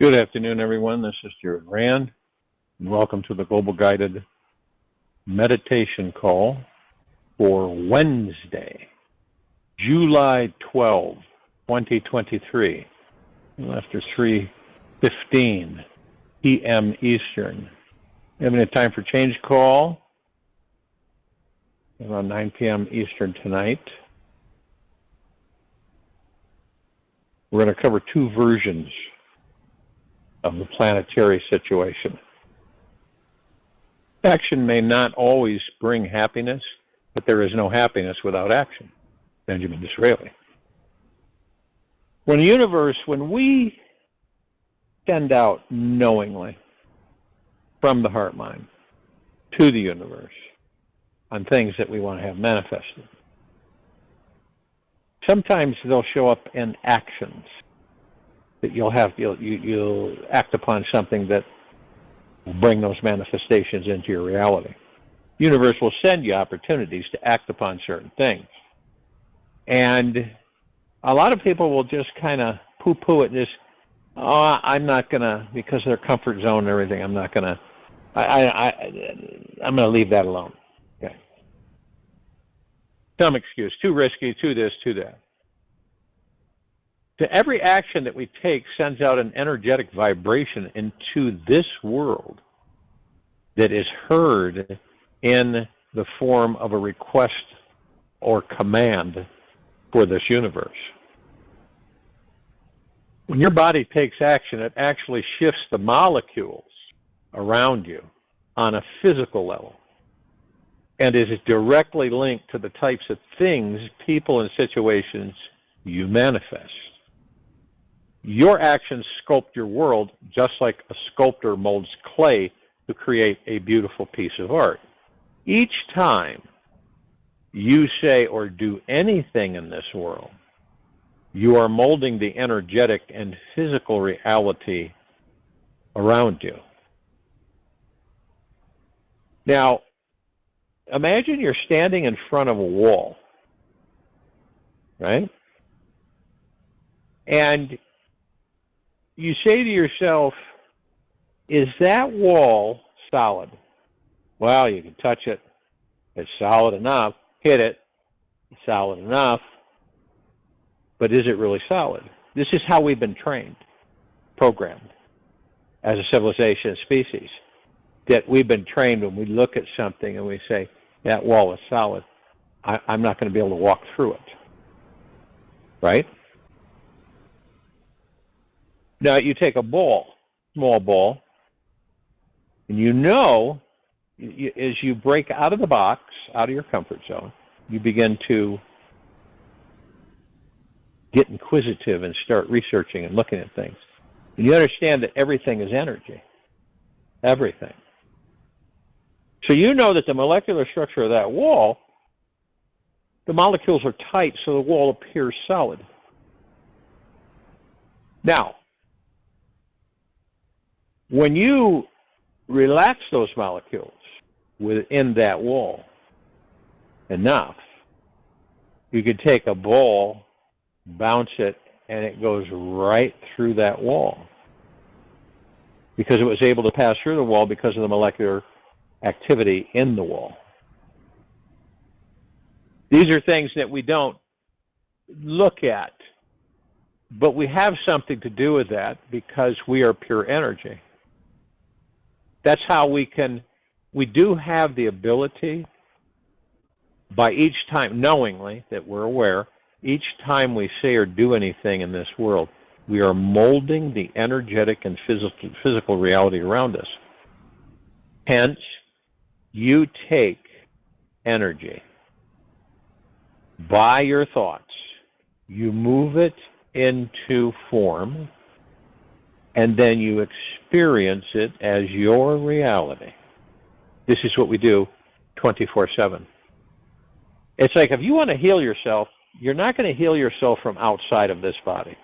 Good afternoon, everyone. This is Jared Rand, and welcome to the Global Guided Meditation Call for Wednesday, July 12, 2023, after 3:15 p.m. Eastern. Having a time for change call around 9 p.m. Eastern tonight. We're going to cover two versions of the planetary situation. Action may not always bring happiness, but there is no happiness without action. Benjamin Disraeli. When we send out knowingly from the heart mind to the universe on things that we want to have manifested, sometimes they'll show up in actions that you'll act upon something that will bring those manifestations into your reality. The universe will send you opportunities to act upon certain things. And a lot of people will just kind of poo-poo it and just, I'm not going to, because of their comfort zone and everything, I'm not going to, I'm going to leave that alone. Okay. Some excuse, too risky, too this, too that. So every action that we take sends out an energetic vibration into this world that is heard in the form of a request or command for this universe. When your body takes action, it actually shifts the molecules around you on a physical level and is directly linked to the types of things, people, and situations you manifest. Your actions sculpt your world just like a sculptor molds clay to create a beautiful piece of art. Each time you say or do anything in this world, you are molding the energetic and physical reality around you. Now, imagine you're standing in front of a wall, right? And you say to yourself, is that wall solid? Well, you can touch it. It's solid enough. Hit it. It's solid enough. But is it really solid? This is how we've been trained, programmed as a civilization, a species, that we've been trained when we look at something and we say, that wall is solid. I'm not going to be able to walk through it. Right? Now, you take a ball, small ball, and as you break out of the box, out of your comfort zone, you begin to get inquisitive and start researching and looking at things. And you understand that everything is energy. Everything. So you know that the molecular structure of that wall, the molecules are tight so the wall appears solid. Now, when you relax those molecules within that wall enough, you could take a ball, bounce it, and it goes right through that wall because it was able to pass through the wall because of the molecular activity in the wall. These are things that we don't look at, but we have something to do with that because we are pure energy. That's how we do have the ability by each time, knowingly that we're aware, each time we say or do anything in this world, we are molding the energetic and physical reality around us. Hence, you take energy by your thoughts, you move it into form, and then you experience it as your reality. This is what we do 24/7. It's like if you want to heal yourself, you're not going to heal yourself from outside of this body.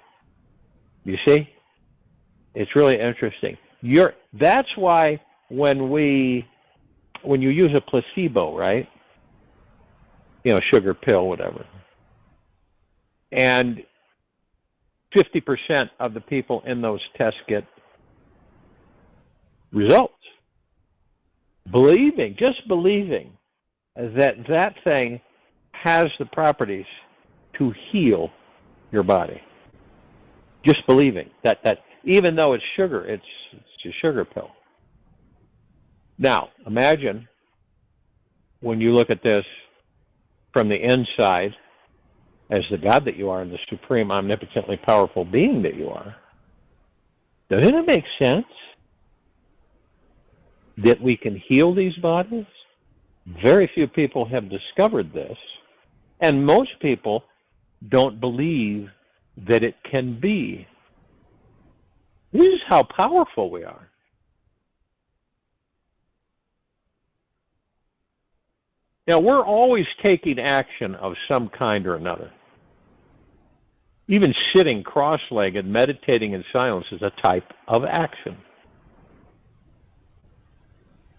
You see? It's really interesting. That's why when you use a placebo, right? Sugar pill, whatever. And 50% of the people in those tests get results. Just believing that thing has the properties to heal your body. Just believing that even though it's sugar, it's a sugar pill. Now, imagine when you look at this from the inside as the God that you are and the supreme, omnipotently powerful being that you are. Doesn't it make sense that we can heal these bodies? Very few people have discovered this, and most people don't believe that it can be. This is how powerful we are. Now, we're always taking action of some kind or another. Even sitting cross-legged, meditating in silence is a type of action.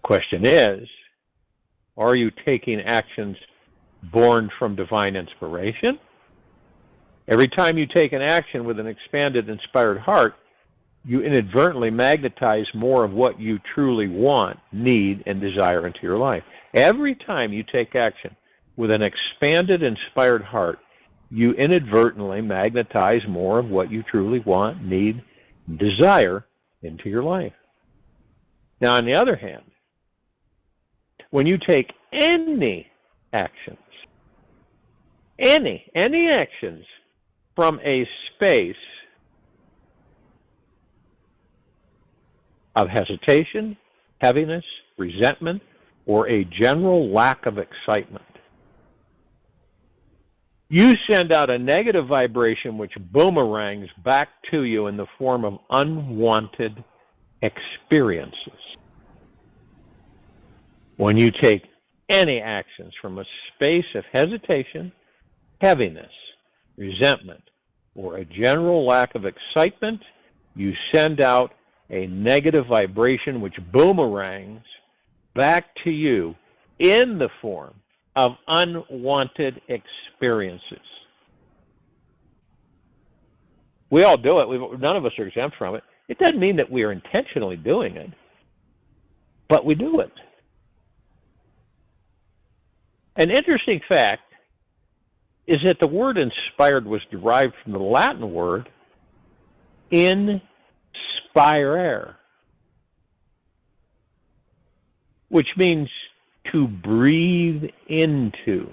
Question is, are you taking actions born from divine inspiration? Every time you take an action with an expanded, inspired heart, you inadvertently magnetize more of what you truly want, need, and desire into your life. Every time you take action with an expanded, inspired heart, you inadvertently magnetize more of what you truly want, need, and desire into your life. Now, on the other hand, when you take any actions, any actions from a space of hesitation, heaviness, resentment, or a general lack of excitement, you send out a negative vibration which boomerangs back to you in the form of unwanted experiences. When you take any actions from a space of hesitation, heaviness, resentment, or a general lack of excitement, you send out a negative vibration which boomerangs back to you in the form of unwanted experiences. We all do it. None of us are exempt from it. It doesn't mean that we are intentionally doing it, but we do it. An interesting fact is that the word inspired was derived from the Latin word inspirare, which means to breathe into.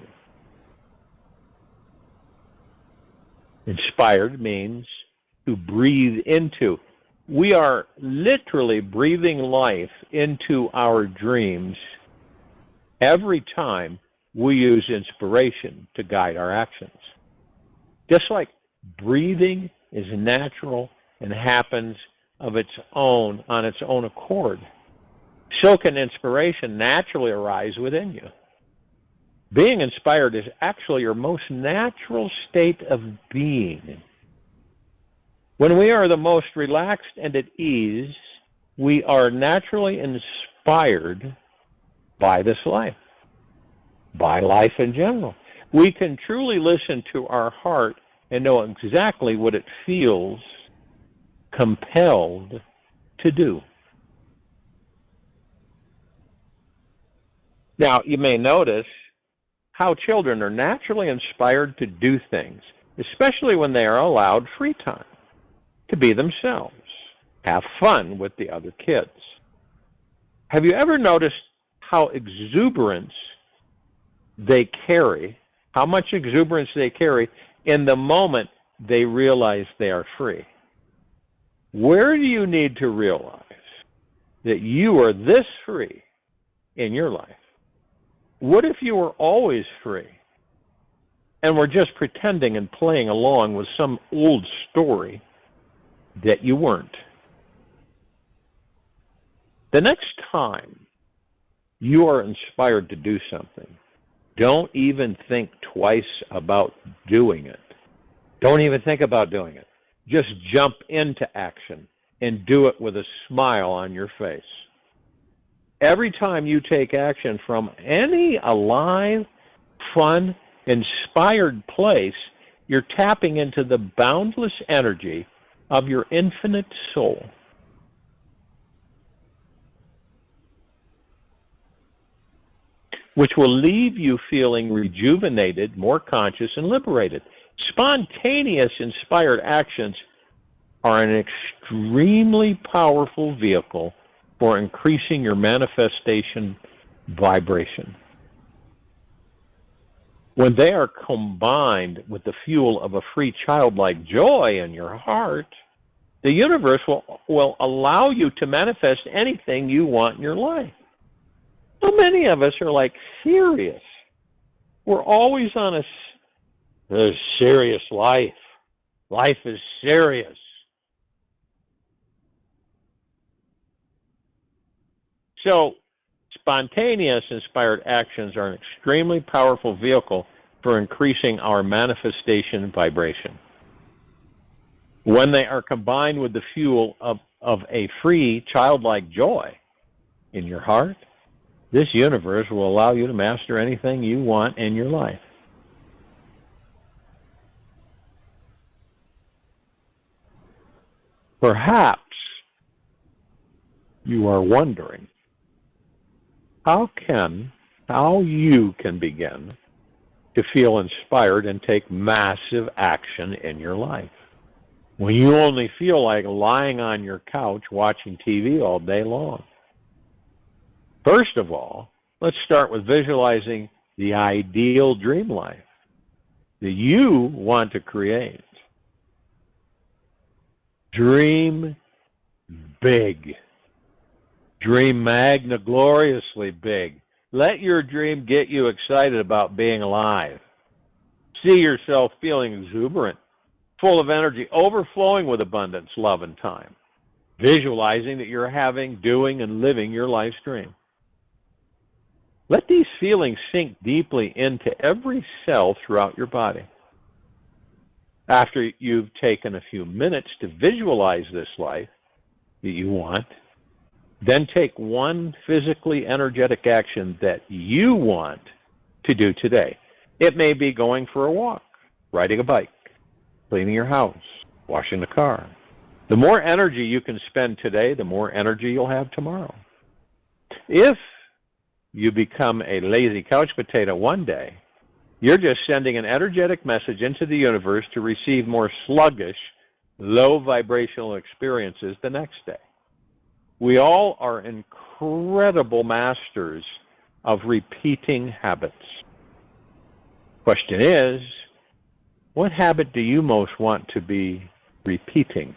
Inspired means to breathe into. We are literally breathing life into our dreams every time we use inspiration to guide our actions. Just like breathing is natural and happens of its own, on its own accord, so can inspiration naturally arise within you. Being inspired is actually your most natural state of being. When we are the most relaxed and at ease, we are naturally inspired by this life, by life in general. We can truly listen to our heart and know exactly what it feels compelled to do. Now, you may notice how children are naturally inspired to do things, especially when they are allowed free time to be themselves, have fun with the other kids. Have you ever noticed how exuberance they carry, how much exuberance they carry in the moment they realize they are free? Where do you need to realize that you are this free in your life? What if you were always free and were just pretending and playing along with some old story that you weren't? The next time you are inspired to do something, don't even think twice about doing it. Don't even think about doing it. Just jump into action and do it with a smile on your face. Every time you take action from any alive, fun, inspired place, you're tapping into the boundless energy of your infinite soul. which will leave you feeling rejuvenated, more conscious, and liberated. Spontaneous inspired actions are an extremely powerful vehicle for increasing your manifestation vibration. When they are combined with the fuel of a free childlike joy in your heart, the universe will allow you to manifest anything you want in your life. So many of us are like serious. We're always on a serious life. Life is serious. So spontaneous inspired actions are an extremely powerful vehicle for increasing our manifestation vibration. When they are combined with the fuel of a free childlike joy in your heart, this universe will allow you to master anything you want in your life. Perhaps you are wondering how you can begin to feel inspired and take massive action in your life when you only feel like lying on your couch watching TV all day long. First of all, let's start with visualizing the ideal dream life that you want to create. Dream big. Dream magna gloriously big. Let your dream get you excited about being alive. See yourself feeling exuberant, full of energy, overflowing with abundance, love, and time. Visualizing that you're having, doing, and living your life's dream. Let these feelings sink deeply into every cell throughout your body. After you've taken a few minutes to visualize this life that you want, then take one physically energetic action that you want to do today. It may be going for a walk, riding a bike, cleaning your house, washing the car. The more energy you can spend today, the more energy you'll have tomorrow. If you become a lazy couch potato one day, you're just sending an energetic message into the universe to receive more sluggish, low vibrational experiences the next day. We all are incredible masters of repeating habits. Question is, what habit do you most want to be repeating?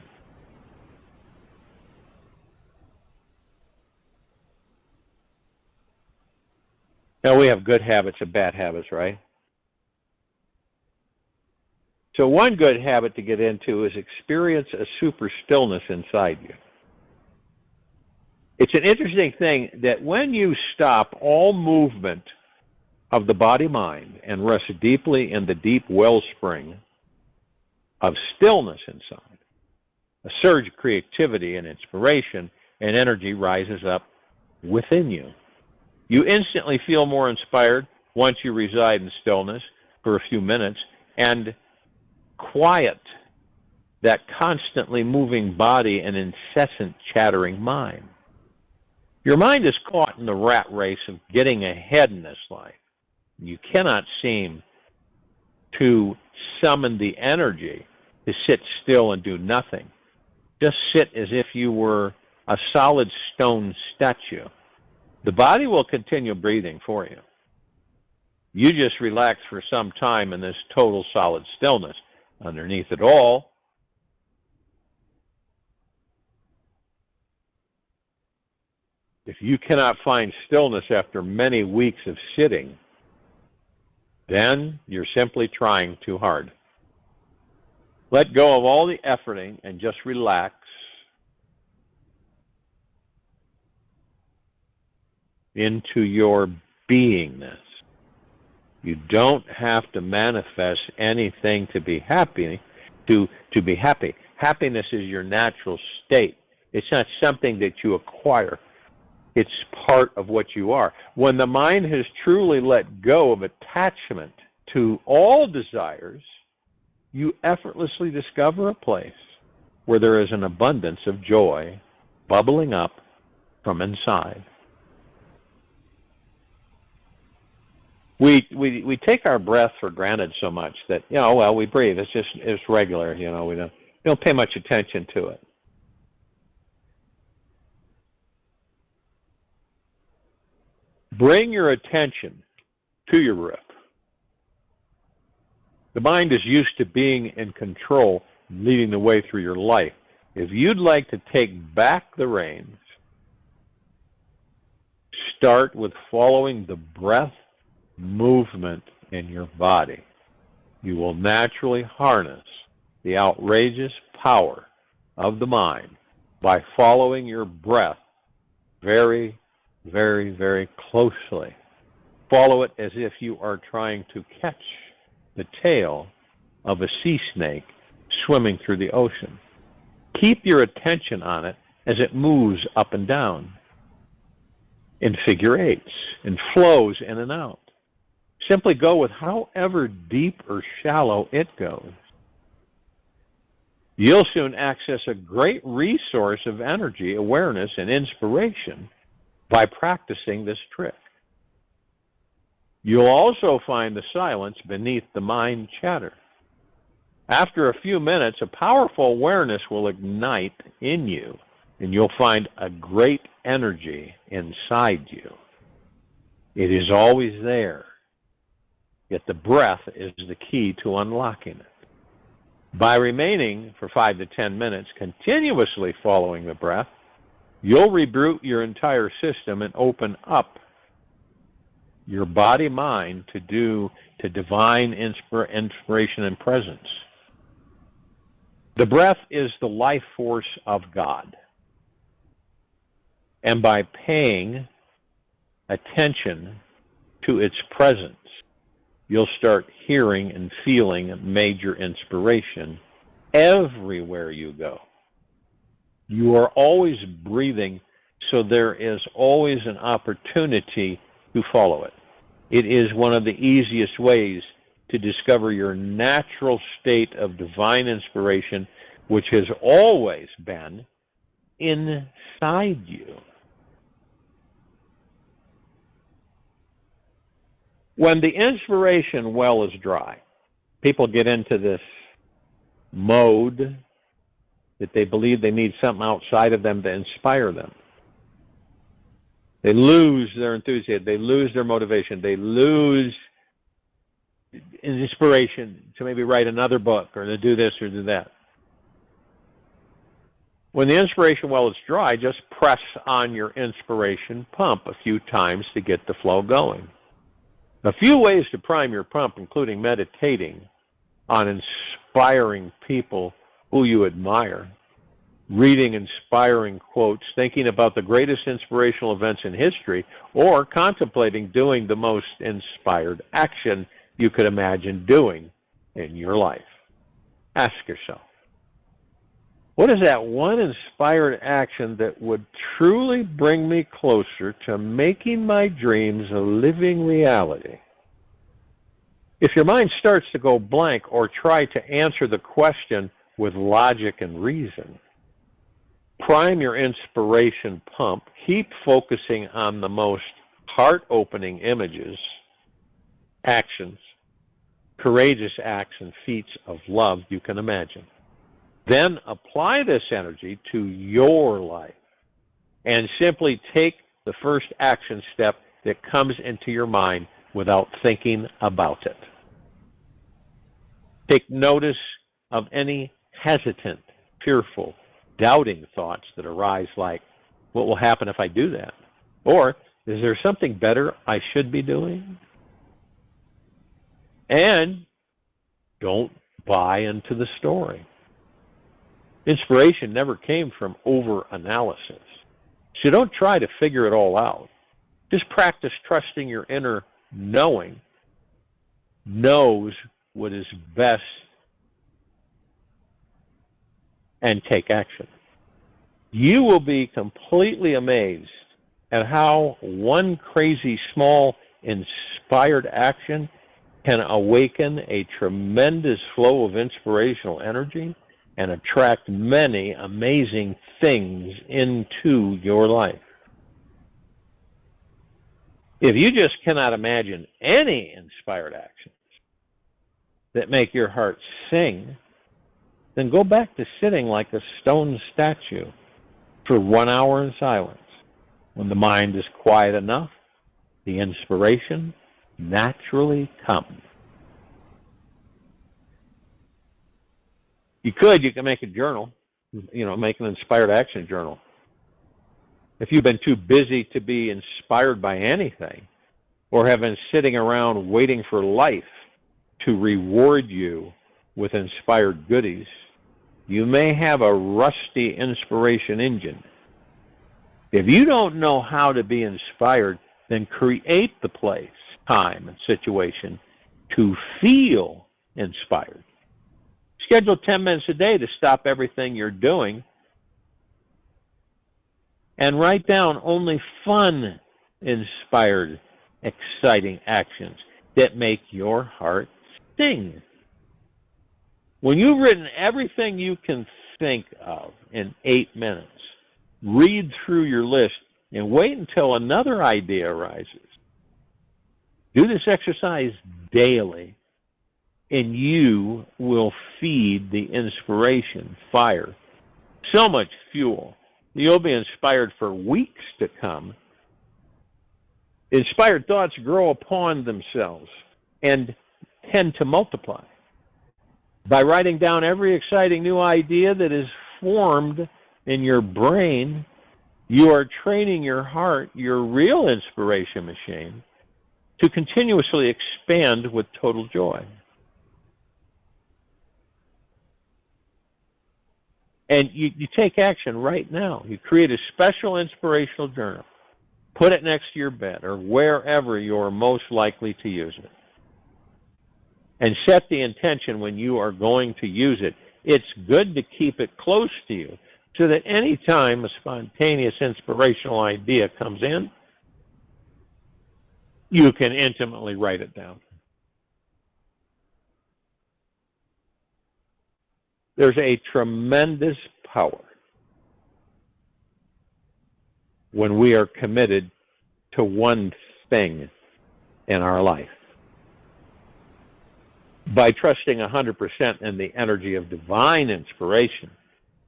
Now, we have good habits and bad habits, right? So one good habit to get into is experience a super stillness inside you. It's an interesting thing that when you stop all movement of the body-mind and rest deeply in the deep wellspring of stillness inside, a surge of creativity and inspiration and energy rises up within you. You instantly feel more inspired once you reside in stillness for a few minutes and quiet that constantly moving body and incessant chattering mind. Your mind is caught in the rat race of getting ahead in this life. You cannot seem to summon the energy to sit still and do nothing. Just sit as if you were a solid stone statue. The body will continue breathing for you. You just relax for some time in this total solid stillness. Underneath it all, if you cannot find stillness after many weeks of sitting, then you're simply trying too hard. Let go of all the efforting and just relax. Into your beingness. You don't have to manifest anything to be happy, to be happy. Happiness is your natural state. It's not something that you acquire. It's part of what you are. When the mind has truly let go of attachment to all desires, you effortlessly discover a place where there is an abundance of joy bubbling up from inside. We take our breath for granted so much that, well, we breathe. It's regular, we don't pay much attention to it. Bring your attention to your breath. The mind is used to being in control, leading the way through your life. If you'd like to take back the reins, start with following the breath movement in your body. You will naturally harness the outrageous power of the mind by following your breath very, very, very closely. Follow it as if you are trying to catch the tail of a sea snake swimming through the ocean. Keep your attention on it as it moves up and down in figure eights and flows in and out. Simply go with however deep or shallow it goes. You'll soon access a great resource of energy, awareness, and inspiration by practicing this trick. You'll also find the silence beneath the mind chatter. After a few minutes, a powerful awareness will ignite in you, and you'll find a great energy inside you. It is always there, yet the breath is the key to unlocking it. By remaining for 5 to 10 minutes continuously following the breath, you'll reboot your entire system and open up your body-mind to divine inspiration and presence. The breath is the life force of God. And by paying attention to its presence, you'll start hearing and feeling major inspiration everywhere you go. You are always breathing, so there is always an opportunity to follow it. It is one of the easiest ways to discover your natural state of divine inspiration, which has always been inside you. When the inspiration well is dry, people get into this mode that they believe they need something outside of them to inspire them. They lose their enthusiasm. They lose their motivation. They lose inspiration to maybe write another book or to do this or do that. When the inspiration well is dry, just press on your inspiration pump a few times to get the flow going. A few ways to prime your pump, including meditating on inspiring people who you admire, reading inspiring quotes, thinking about the greatest inspirational events in history, or contemplating doing the most inspired action you could imagine doing in your life. Ask yourself, what is that one inspired action that would truly bring me closer to making my dreams a living reality? If your mind starts to go blank or try to answer the question with logic and reason, prime your inspiration pump. Keep focusing on the most heart-opening images, actions, courageous acts, and feats of love you can imagine. Then apply this energy to your life and simply take the first action step that comes into your mind without thinking about it. Take notice of any hesitant, fearful, doubting thoughts that arise, like, what will happen if I do that? Or, is there something better I should be doing? And don't buy into the story. Inspiration never came from over-analysis. So don't try to figure it all out. Just practice trusting your inner knowing knows what is best and take action. You will be completely amazed at how one crazy small inspired action can awaken a tremendous flow of inspirational energy and attract many amazing things into your life. If you just cannot imagine any inspired actions that make your heart sing, then go back to sitting like a stone statue for 1 hour in silence. When the mind is quiet enough, the inspiration naturally comes. You can make a journal, make an inspired action journal. If you've been too busy to be inspired by anything, or have been sitting around waiting for life to reward you with inspired goodies, you may have a rusty inspiration engine. If you don't know how to be inspired, then create the place, time, and situation to feel inspired. Schedule 10 minutes a day to stop everything you're doing and write down only fun, inspired, exciting actions that make your heart sing. When you've written everything you can think of in 8 minutes, read through your list and wait until another idea arises. Do this exercise daily, and you will feed the inspiration fire so much fuel. You'll be inspired for weeks to come. Inspired thoughts grow upon themselves and tend to multiply. By writing down every exciting new idea that is formed in your brain, you are training your heart, your real inspiration machine, to continuously expand with total joy. And you take action right now. You create a special inspirational journal. Put it next to your bed or wherever you're most likely to use it. And set the intention when you are going to use it. It's good to keep it close to you so that any time a spontaneous inspirational idea comes in, you can intimately write it down. There's a tremendous power when we are committed to one thing in our life. By trusting 100% in the energy of divine inspiration,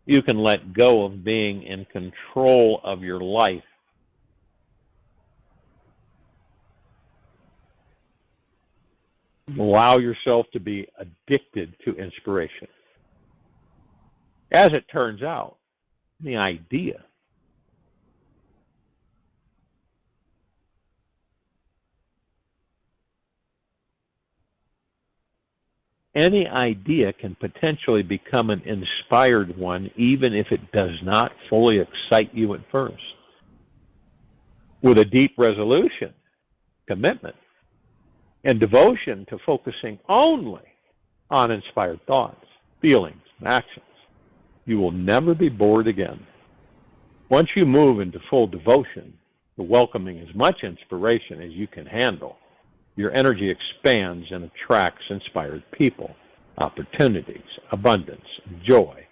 you can let go of being in control of your life. Allow yourself to be addicted to inspiration. As it turns out, the idea any idea can potentially become an inspired one, even if it does not fully excite you at first. With a deep resolution, commitment, and devotion to focusing only on inspired thoughts, feelings, and actions, you will never be bored again. Once you move into full devotion to welcoming as much inspiration as you can handle, your energy expands and attracts inspired people, opportunities, abundance, and joy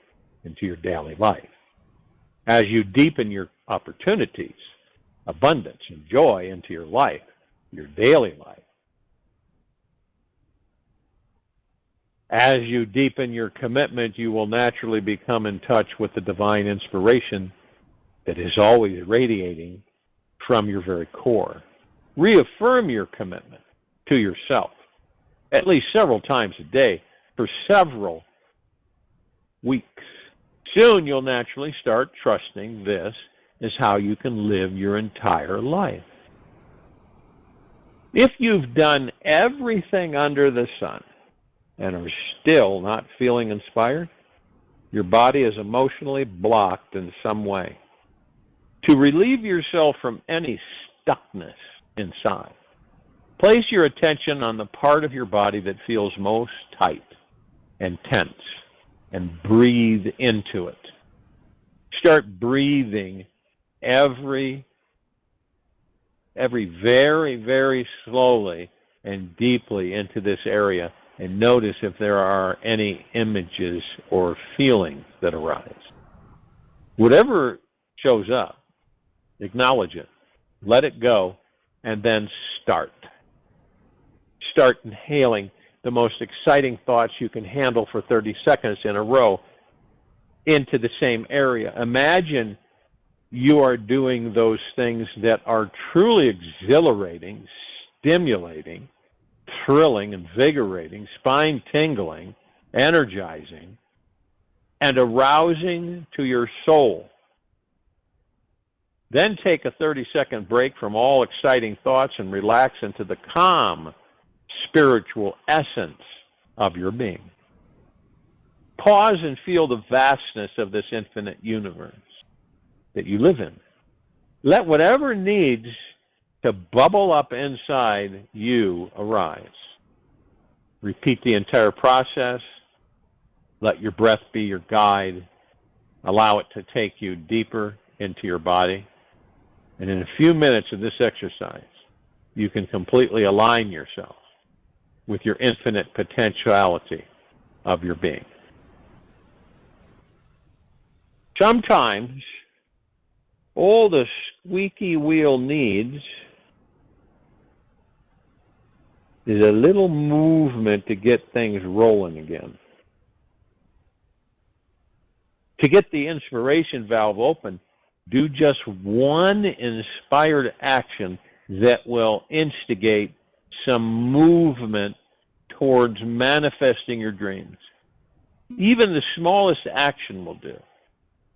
into your daily life. As you deepen your opportunities, abundance, and joy into your life, your daily life, as you deepen your commitment, you will naturally become in touch with the divine inspiration that is always radiating from your very core. Reaffirm your commitment to yourself at least several times a day for several weeks. Soon you'll naturally start trusting this is how you can live your entire life. If you've done everything under the sun and are still not feeling inspired, your body is emotionally blocked in some way. To relieve yourself from any stuckness inside, place your attention on the part of your body that feels most tight and tense and breathe into it. Start breathing every very, very slowly and deeply into this area, and notice if there are any images or feelings that arise. Whatever shows up, acknowledge it, let it go, and then start. Start inhaling the most exciting thoughts you can handle for 30 seconds in a row into the same area. Imagine you are doing those things that are truly exhilarating, stimulating, thrilling, invigorating, spine-tingling, energizing, and arousing to your soul. Then take a 30-second break from all exciting thoughts and relax into the calm, spiritual essence of your being. Pause and feel the vastness of this infinite universe that you live in. Let whatever needs to bubble up inside you arise. Repeat the entire process. Let your breath be your guide. Allow it to take you deeper into your body. And in a few minutes of this exercise, you can completely align yourself with your infinite potentiality of your being. Sometimes all the squeaky wheel needs is a little movement to get things rolling again. To get the inspiration valve open, do just one inspired action that will instigate some movement towards manifesting your dreams. Even the smallest action will do.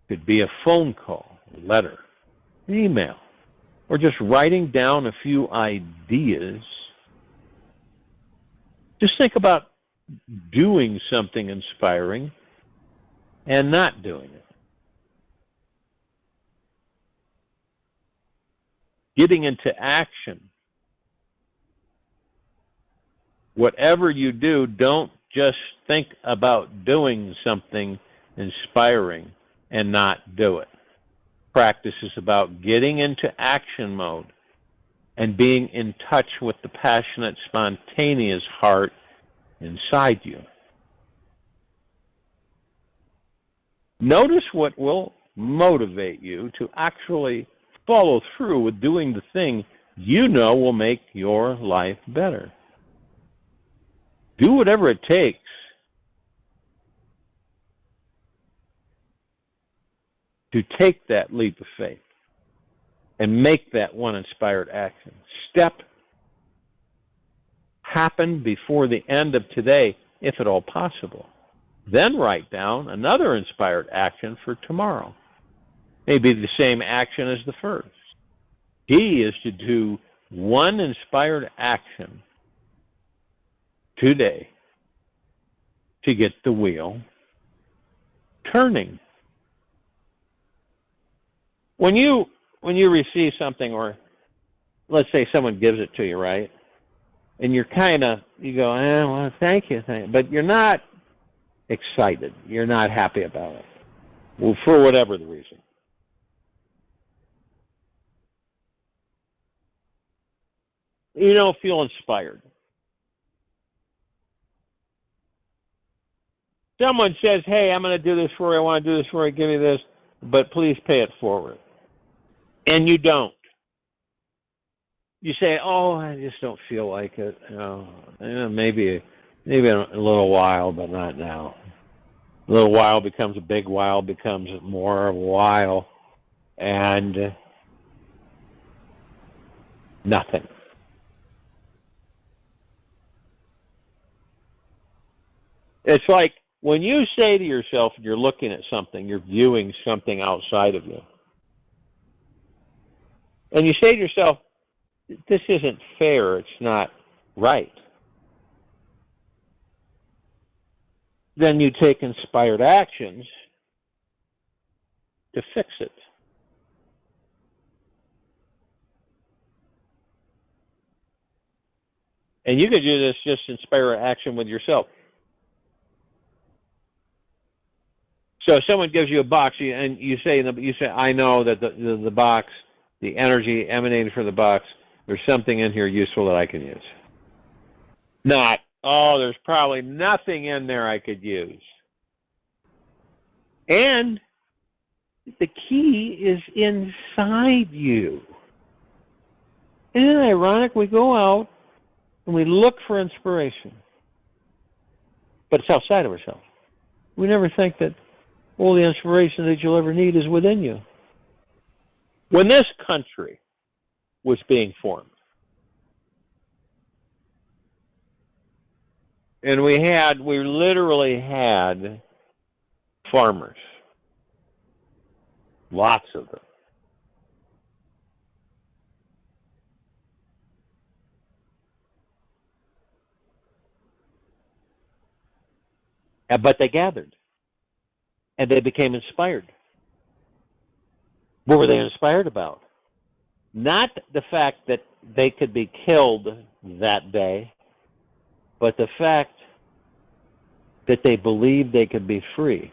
Could be a phone call, a letter, an email, or just writing down a few ideas. Just think about doing something inspiring and not doing it. Getting into action. Whatever you do, don't just think about doing something inspiring and not do it. Practice is about getting into action mode and being in touch with the passionate, spontaneous heart inside you. Notice what will motivate you to actually follow through with doing the thing you know will make your life better. Do whatever it takes to take that leap of faith and make that one inspired action. Step happen before the end of today, if at all possible. Then write down another inspired action for tomorrow. Maybe the same action as the first. Key is to do one inspired action today to get the wheel turning. When you receive something, or let's say someone gives it to you, right? And you go, well, thank you, but you're not excited. You're not happy about it. Well, for whatever the reason. You don't feel inspired. Someone says, hey, I'm going to do this for you, I want to do this for you, give me this, but please pay it forward. And you don't. You say, oh, I just don't feel like it. Maybe in a little while, but not now. A little while becomes a big while, becomes more of a while, and nothing. It's like when you say to yourself, you're looking at something, you're viewing something outside of you, and you say to yourself, this isn't fair, it's not right. Then you take inspired actions to fix it. And you could do this, just inspire action with yourself. So if someone gives you a box, and you say, I know that the box, the energy emanating from the box, there's something in here useful that I can use. Not, oh, there's probably nothing in there I could use. And the key is inside you. Isn't it ironic? We go out and we look for inspiration, but it's outside of ourselves. We never think that all the inspiration that you'll ever need is within you. When this country was being formed, and we literally had farmers, lots of them. But they gathered, and they became inspired. What were they inspired about? Not the fact that they could be killed that day, but the fact that they believed they could be free.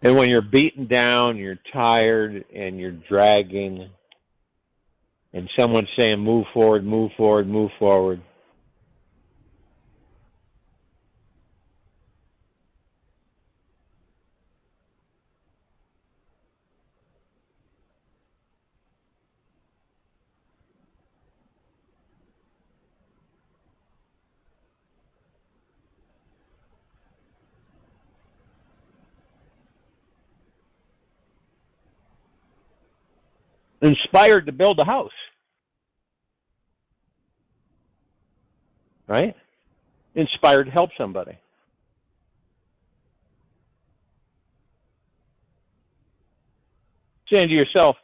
And when you're beaten down, you're tired, and you're dragging, and someone's saying, move forward, move forward, move forward. Inspired to build a house. Right? Inspired to help somebody. Saying to yourself,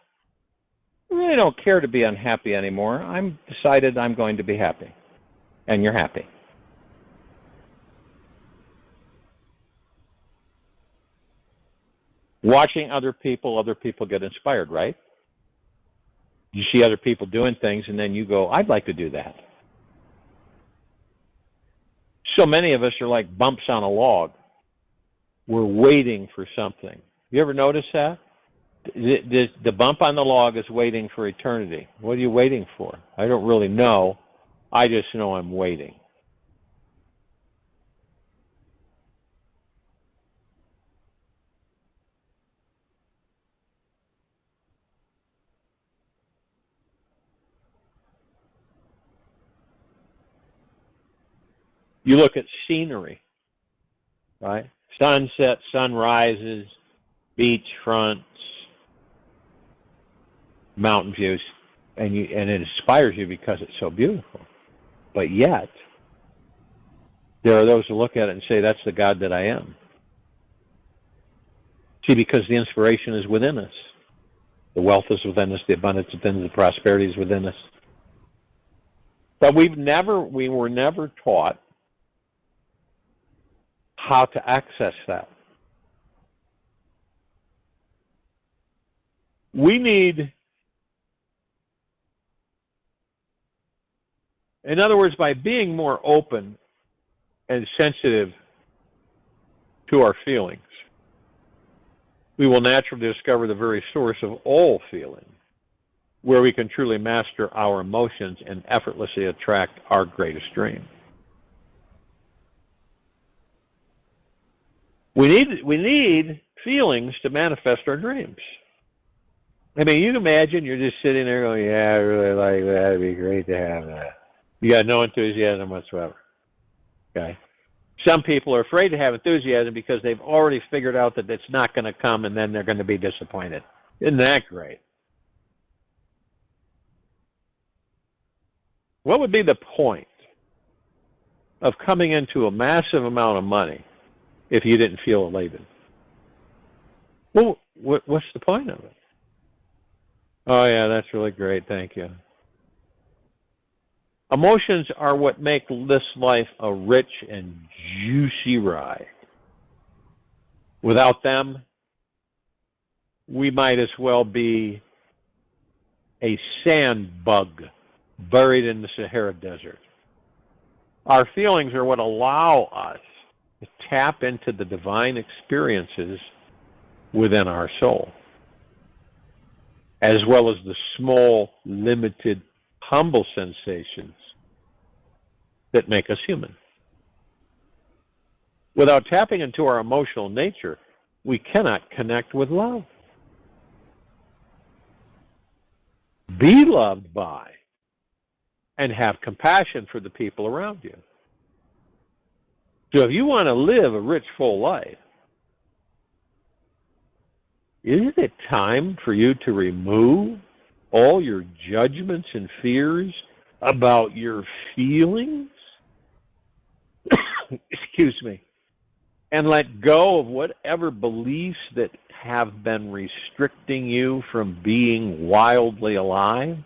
I really don't care to be unhappy anymore. I'm decided I'm going to be happy. And you're happy. Watching other people get inspired, right? You see other people doing things, and then you go, I'd like to do that. So many of us are like bumps on a log. We're waiting for something. You ever notice that? The bump on the log is waiting for eternity. What are you waiting for? I don't really know. I just know I'm waiting. You look at scenery, right? Sunset, sunrises, beach fronts, mountain views, and it inspires you because it's so beautiful. But yet, there are those who look at it and say, that's the God that I am. See, because the inspiration is within us. The wealth is within us, the abundance is within us, the prosperity is within us. But we were never taught how to access that. We need, in other words, by being more open and sensitive to our feelings, we will naturally discover the very source of all feeling, where we can truly master our emotions and effortlessly attract our greatest dream. We need feelings to manifest our dreams. I mean, you can imagine you're just sitting there going, yeah, I really like that. It'd be great to have that. You got no enthusiasm whatsoever. Okay? Some people are afraid to have enthusiasm because they've already figured out that it's not going to come, and then they're going to be disappointed. Isn't that great? What would be the point of coming into a massive amount of money if you didn't feel elated? Well, what's the point of it? Oh, yeah, that's really great. Thank you. Emotions are what make this life a rich and juicy ride. Without them, we might as well be a sand bug buried in the Sahara Desert. Our feelings are what allow us to tap into the divine experiences within our soul, as well as the small, limited humble sensations that make us human. Without tapping into our emotional nature, we cannot connect with love. Be loved by and have compassion for the people around you. So if you want to live a rich, full life, isn't it time for you to remove all your judgments and fears about your feelings? Excuse me. And let go of whatever beliefs that have been restricting you from being wildly alive?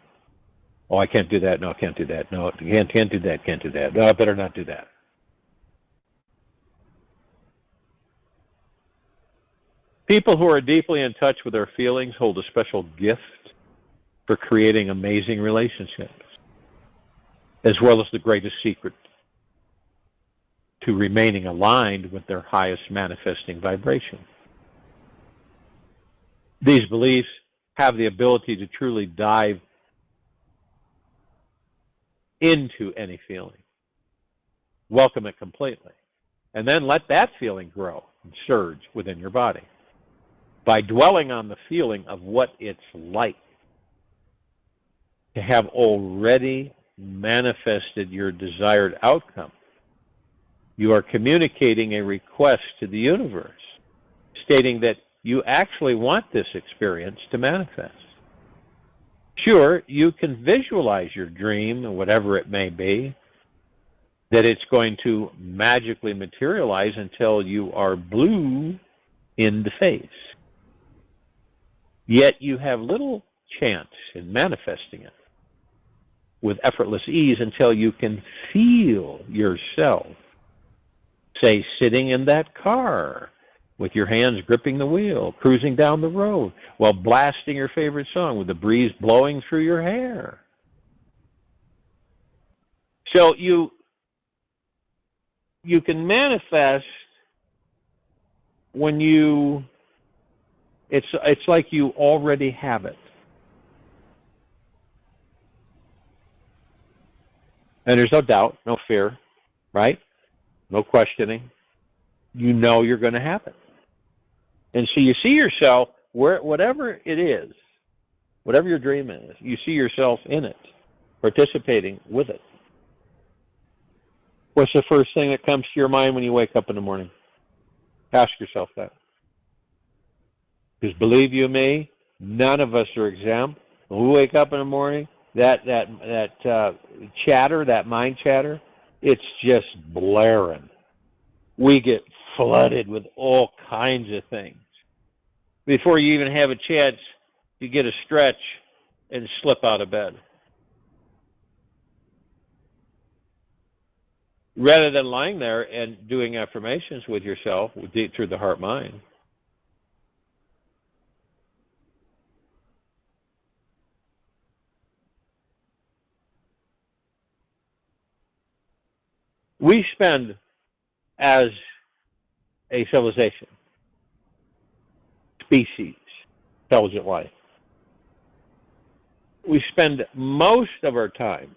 Oh, I can't do that. No, I can't do that. No, can't do that. Can't do that. No, I better not do that. People who are deeply in touch with their feelings hold a special gift for creating amazing relationships, as well as the greatest secret to remaining aligned with their highest manifesting vibration. These beliefs have the ability to truly dive into any feeling, welcome it completely, and then let that feeling grow and surge within your body. By dwelling on the feeling of what it's like to have already manifested your desired outcome, you are communicating a request to the universe, stating that you actually want this experience to manifest. Sure, you can visualize your dream, whatever it may be, that it's going to magically materialize until you are blue in the face. Yet you have little chance in manifesting it with effortless ease until you can feel yourself, say, sitting in that car with your hands gripping the wheel, cruising down the road while blasting your favorite song with the breeze blowing through your hair. So you can manifest when it's like you already have it. And there's no doubt, no fear, right? No questioning. You know you're going to have it. And so you see yourself, whatever it is, whatever your dream is, you see yourself in it, participating with it. What's the first thing that comes to your mind when you wake up in the morning? Ask yourself that. Because believe you me, none of us are exempt. When we wake up in the morning, that chatter, that mind chatter, it's just blaring. We get flooded with all kinds of things. Before you even have a chance, you get a stretch and slip out of bed. Rather than lying there and doing affirmations with yourself through the heart-mind, we spend, as a civilization, species, intelligent life, we spend most of our time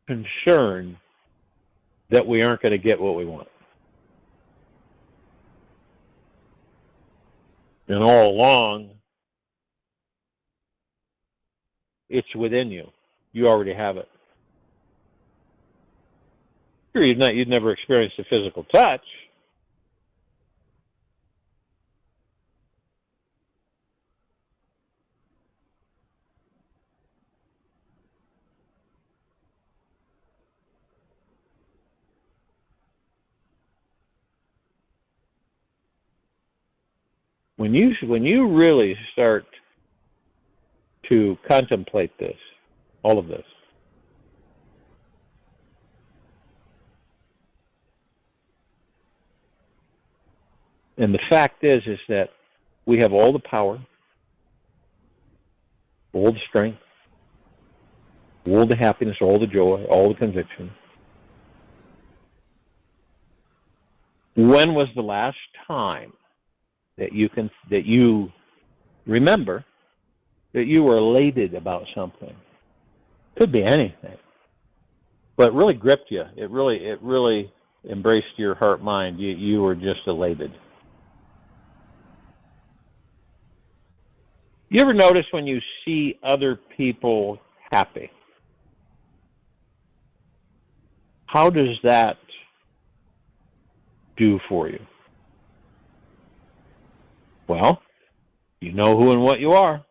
concerned that we aren't going to get what we want. And all along, it's within you. You already have it. Sure, you've never experienced a physical touch. When you really start to contemplate this, all of this, and the fact is that we have all the power, all the strength, all the happiness, all the joy, all the conviction. When was the last time that you remember that you were elated about something. Could be anything. But it really gripped you. It really embraced your heart mind. You were just elated. You ever notice when you see other people happy? How does that do for you? Well, you know who and what you are.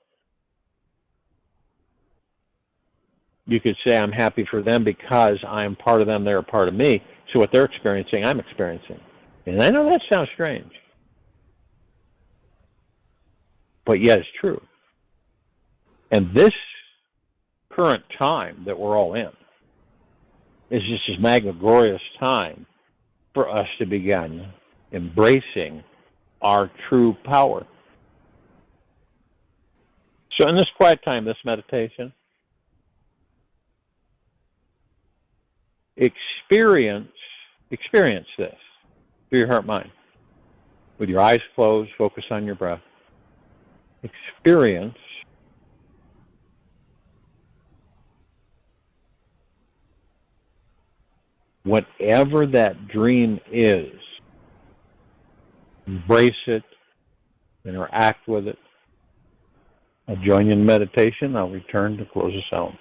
You could say, I'm happy for them because I'm part of them, they're a part of me. So what they're experiencing, I'm experiencing. And I know that sounds strange. But yet it's true. And this current time that we're all in is just this magnificent time for us to begin embracing our true power. So in this quiet time, this meditation, experience this through your heart mind. With your eyes closed, focus on your breath. Experience whatever that dream is. Embrace it, interact with it. I'll join you in meditation. I'll return to close us out.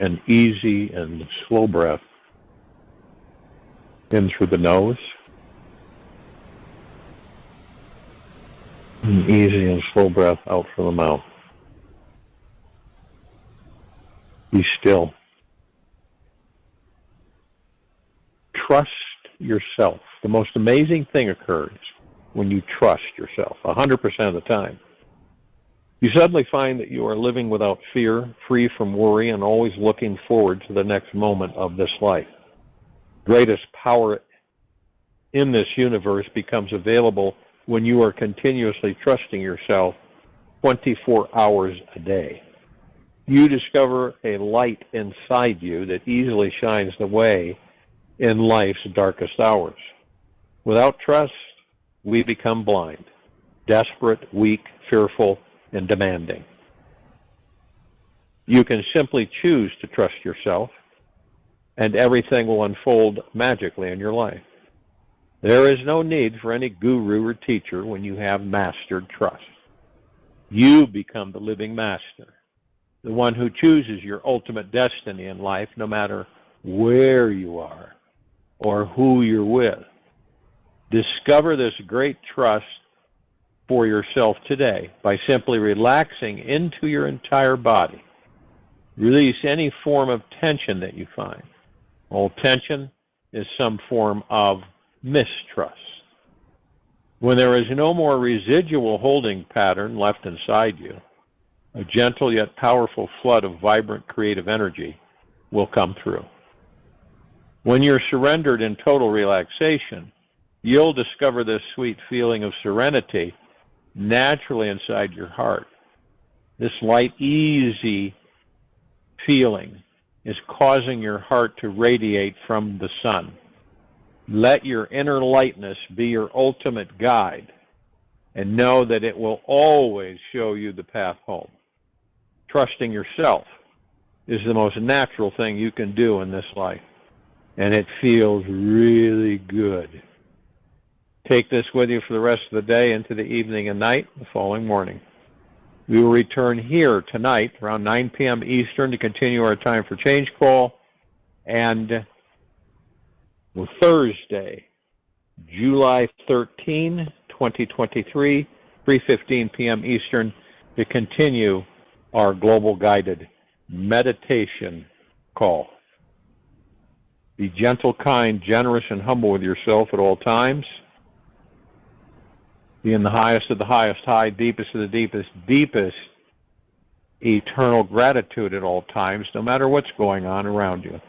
An easy and slow breath in through the nose. An easy and slow breath out from the mouth. Be still. Trust yourself. The most amazing thing occurs when you trust yourself, 100% of the time. You suddenly find that you are living without fear, free from worry, and always looking forward to the next moment of this life. Greatest power in this universe becomes available when you are continuously trusting yourself 24 hours a day. You discover a light inside you that easily shines the way in life's darkest hours. Without trust, we become blind, desperate, weak, fearful, and demanding. You can simply choose to trust yourself, and everything will unfold magically in your life. There is no need for any guru or teacher when you have mastered trust. You become the living master, the one who chooses your ultimate destiny in life, no matter where you are or who you're with. Discover this great trust for yourself today by simply relaxing into your entire body. Release any form of tension that you find. All tension is some form of mistrust. When there is no more residual holding pattern left inside you, a gentle yet powerful flood of vibrant creative energy will come through. When you're surrendered in total relaxation, you'll discover this sweet feeling of serenity naturally inside your heart. This light, easy feeling is causing your heart to radiate from the sun. Let your inner lightness be your ultimate guide, and know that it will always show you the path home. Trusting yourself is the most natural thing you can do in this life, and it feels really good. Take this with you for the rest of the day, into the evening and night, the following morning. We will return here tonight around 9 p.m. Eastern to continue our Time for Change call, and Thursday, July 13, 2023, 3:15 p.m. Eastern, to continue our global guided meditation call. Be gentle, kind, generous, and humble with yourself at all times. Be in the highest of the highest high, deepest of the deepest, eternal gratitude at all times, no matter what's going on around you.